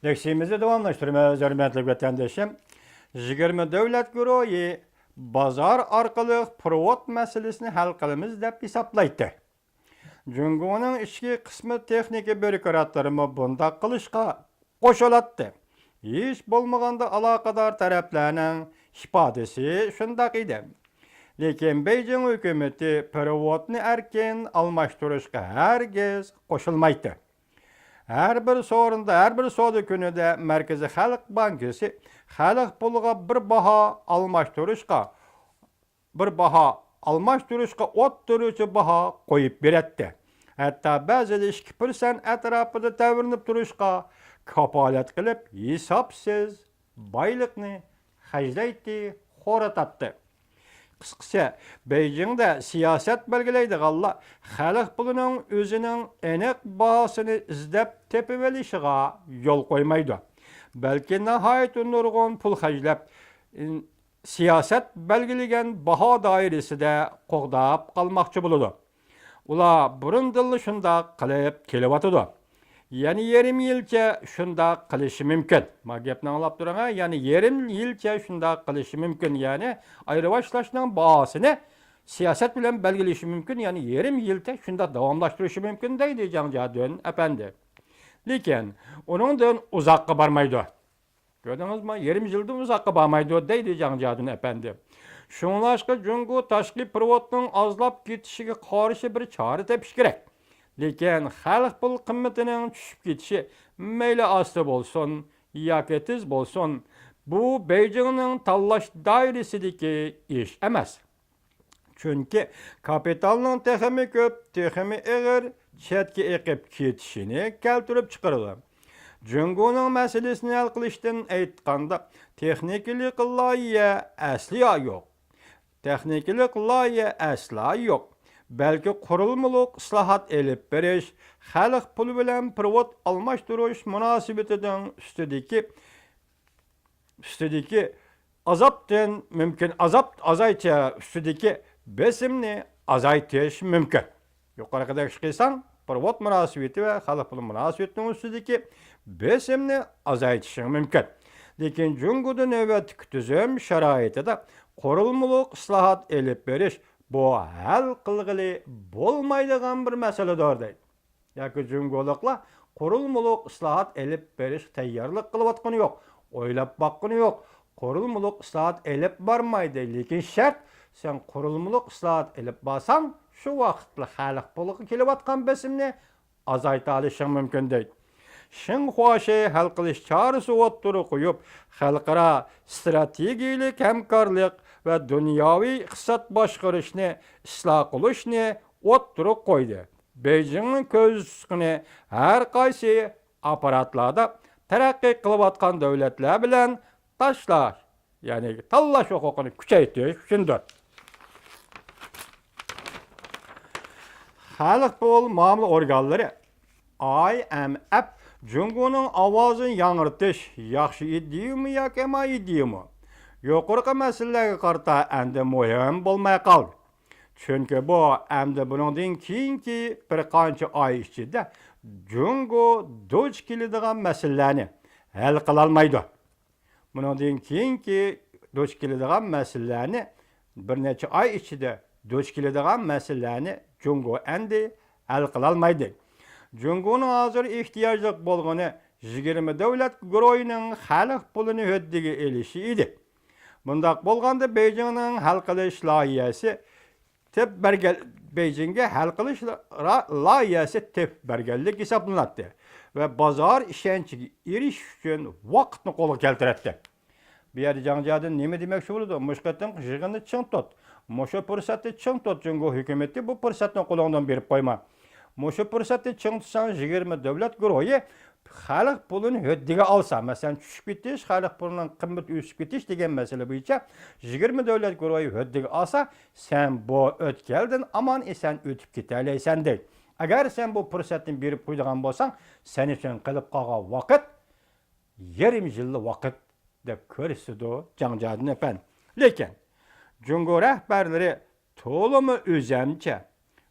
Dersimizi davamlaştırmaya hürmetli vatandaşım. 20 devlet güroyu bazar arkalı provod meselesini hal kılımız dep hesaplaydı. Cungu'nun içki kısmı texniki bürokratlarımı bunda kılışka koşulattı. Hiç bolmaganda alakadar taraflarının ifadesi şundak idi. Lekin Beijing hükümeti provodni erken almaştırışka herkes koşulmaydı. Her bir sorunda, her bir sodu günüde Merkezi Halk Bankası halk puluğa bir baha almaştırışka ottırıcı baha koyup beretti. Hatta bazı 2% etrafında tavırınıp duruşka kapalet kılıp hesapsız baylıkını haclaydı, horatattı. Kısıkça, Beijing'de siyaset belgeleydi galla, halk pulunun özünün enek bahasını izlep tepivelişiğe yol koymaydı. Belki nihayet nurgun pul haclap, siyaset belgeligen baha dairesi de qoğdap kalmakçı buludu. Ula burun dilli şunda kılıp kelivatıdı. Yani 20 yılca şunda kılışı mümkün. Ma gepni anlap durana, yani 20 yılca şunda kılışı mümkün. Yani ayrıvaşlaşının bahasını siyaset bilen belgelişi mümkün. Yani 20 yılda şunda davamlaştırışı mümkün deydi Canjadön efendi. Lekin onundan uzakka barmaydı. Gördünüz mü? 20 yılda uzakka barmaydı deydi Canjadön efendi. Şunlaşka Cungu taşqi provodның azlap ketişige qarşı bir çare tepiş gerek. Lekin halk pul qimmatının düşüp ketişi meyli aslı bolsun, yoki tiz bolsun, bu Beijing'nin tanlash dairesideki iş emas. Çünkü kapitalның teximi köp, teximi eğer chetga eqib ketishini keltirib chiqaradi. Cungu'nun meselesini hal qilishdan aytganda, texnikalik loyiha asliya yok. Texnikalik loyiha asla yok. Belki kurulmuluk ıslahat elip beriş, halk pulu bilen provod almaştırış münasebetinden üstüdeki azapten mümkün, azaytı üstüdeki besimni azaytış mümkün. Yukarı kadar çıkıysan, provod münasebeti ve halk pulu münasebetinin üstüdeki besimni azaytışın mümkün. Lekin Cungu'da nöbetlik tüzüm şaraiti de kurulmuluk ıslahat elip beriş, bu hal kılgılı bolmaydıgan bir meseledir deydi. Yaki Cungu'lukla kurulmuluk ıslahat elip beriş tayyarlık kılıvatkanı yok. Oylap bakkını yok. Kurulmuluk ıslahat elip barmaydı. Lekin şart sen kurulmuluk ıslahat elip basan şu vakitle halik buluğu kelivatkan besimni azayta alışın mümkün deydi. Şın huaşe hal kılış çağrısı otturu koyup halkara stratejilik hemkarlık ve dünyavi iqtisat başqarışını ıslah qilishni otturu koydu. Beijing'in közüskini her qaysi aparatlarda terakki kılıvatkan devletler bilen taşlar, yani tallaş hukukunu küçeytiyor üçündür. Halk bol mamul organları IMF Cungu'nun avazını yanırtış yaxşı iddiyi mi yoki ema iddiyi mi? Yuqorqi meselelerge qarta endi muhim bolmay qaldı. Çünkü bu endi bundan keyinki bir qancha ay ichida Cungu duch keladigan meselelerni hal qilolmaydi. Bundan keyinki duch keladigan meselelerni bir necha ay ichida duch keladigan meselelerni Cungu endi hal qilolmaydi. Cungu'nun hazır ihtiyaclık bolğunu 20 devlet güroyunun halk pulunu höddigi elişi idi. Bundaq bolğanda Beijing'nin hal qilish loyihasi Beijing'e hal qilish loyihasi tep bergenlik hesaplanatdı ve bazar işençiga eriş üçün vaqtni qo'lga keltiratdi. Bu yerda Canjadın nima demoqchi bo'ldi? Mushqatdan yig'inni ching tut. Mushu fursatni ching tut. Jungo hukumati bu fursatni qo'lingdan berib qo'yma. Mushu fursatni ching tutsan 20 davlat guruhi xalq pulini höddiga alsa, masalan tushib ketish, xalq pulining qimmati o'sib ketish degan masala bo'yicha 20 davlat guruhi höddiga alsa, sen bu o'tkaldan aman esan o'tib ketalaysan deydi. Agar sen bu fursatni berib qo'ydigan bo'lsang, sen uchun qilib qolgan vaqt 20 yillik vaqt deb ko'rsatdi Canjadın efendi. Lekin Cungo rahbarlari to'limi o'zamcha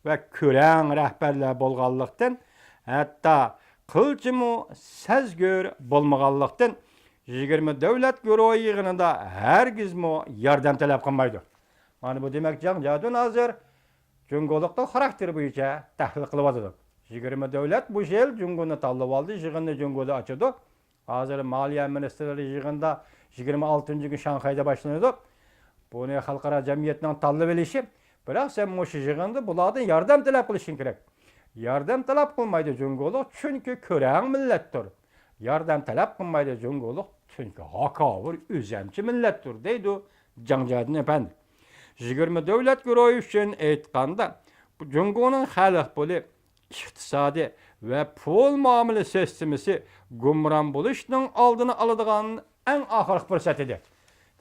ve kören rəhbərlər bolğanlıqdan, hatta qılçımı sezgör bolmaganlıktan 20 devlet görevi yığınında hergizmo yardım talep qilmaydi. Mana bu demek Janjadun hazır Cungolukta xarakteri boyunca tahlil qilib atadi. 20 devlet bu yıl Cungoni tanlab oldi, yig'inni Jungoda ochadi. Hazır Maliya ministrlari yig'inda 26 gün Şanxayda boshlanadi. Buni xalqaro jamiyatning tanlab olishi, biroq sen mush yig'inda bulardan yordam talab qilishing kerak. Yordam talab qilmaydi Jungoluk chunki ko'rang millatdir. Yordam talab qilmaydi Jungoluk chunki hakavur o'zamchi millatdir deydi Janjadun efendi. 20 devlet görevi üçün aytganda bu Jungoning xalq puli, iqtisadi ve pul muomala sistemasi gumron bo'lishning oldini oladigan eng oxirgi fursatidir.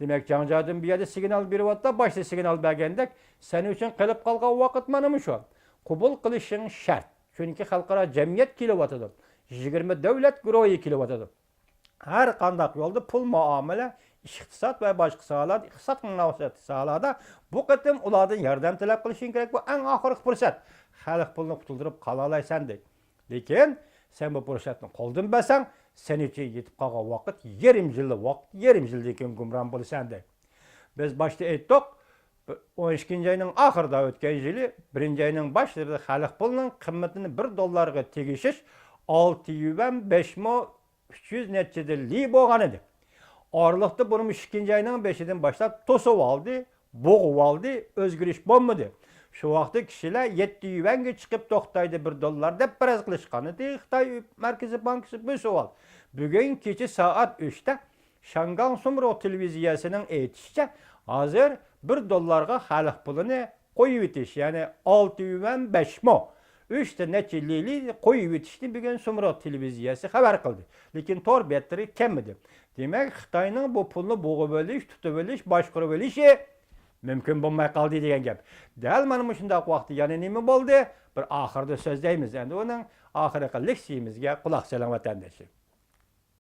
Demek Janjadun bu yerda signal beryapti, boshda signal bergandek, sen uchun qilib qolgan vaqt mana shu. Qabul qilishing shart. Chunki xalqaro jamiyat kelyapti. 20 devlet görevi kelyapti. Her qandaq yolda pul muomala, iqtisod va boshqa sohalar, iqtisod munosabat sohalarda bu qatim ulardan yordam talab qilishing kerak. Bu eng oxirgi fursat. Xalq pulni qutuldirib qola olaysan deb. Lekin sen bu fursatni qo'ldan bersang, sen uchun yetib qolgan vaqt yarim yildan keyin gumron bo'lasan deb. Biz boshda aytdik, 12 oyning oxirida o'tgan yili 1 oyning boshlarida xalq pulining qiymatini $1 tegishish 6 yuan 5 mo 300 neçədirli bo'lgan edi. Oralıqda bunun 2 ayının 5'inden başlap tosuv aldı, boğuv aldı, özgürüş bo'lmadi. Şu vaqtda kişiler 7 yuanga chiqib to'xtaydi $1 deb paraz qilishgan edi. Xitoy Markaziy bankisi bu savol. Bugun kecha soat 3'da Shangang Sumro televiziyasining aytishicha, hozir $1 xalq pulini qo'yib etish, ya'ni 6 yuan 5 mo 3 neçə lili qo'yib etishni bugun Sumro televiziyasi xabar qildi. Lekin tor betri kemidi. Demek Xitoyning bu pulni bo'g'ib olish, tutib olish, boshqarib olishi mümkün bo'lmay qoldi degan gap. Dal mana shunday vaqtda yana nima bo'ldi? Bir oxirida so'zlaymiz. Endi uning oxirgi leksiyamizga quloq soling vatandoshlar.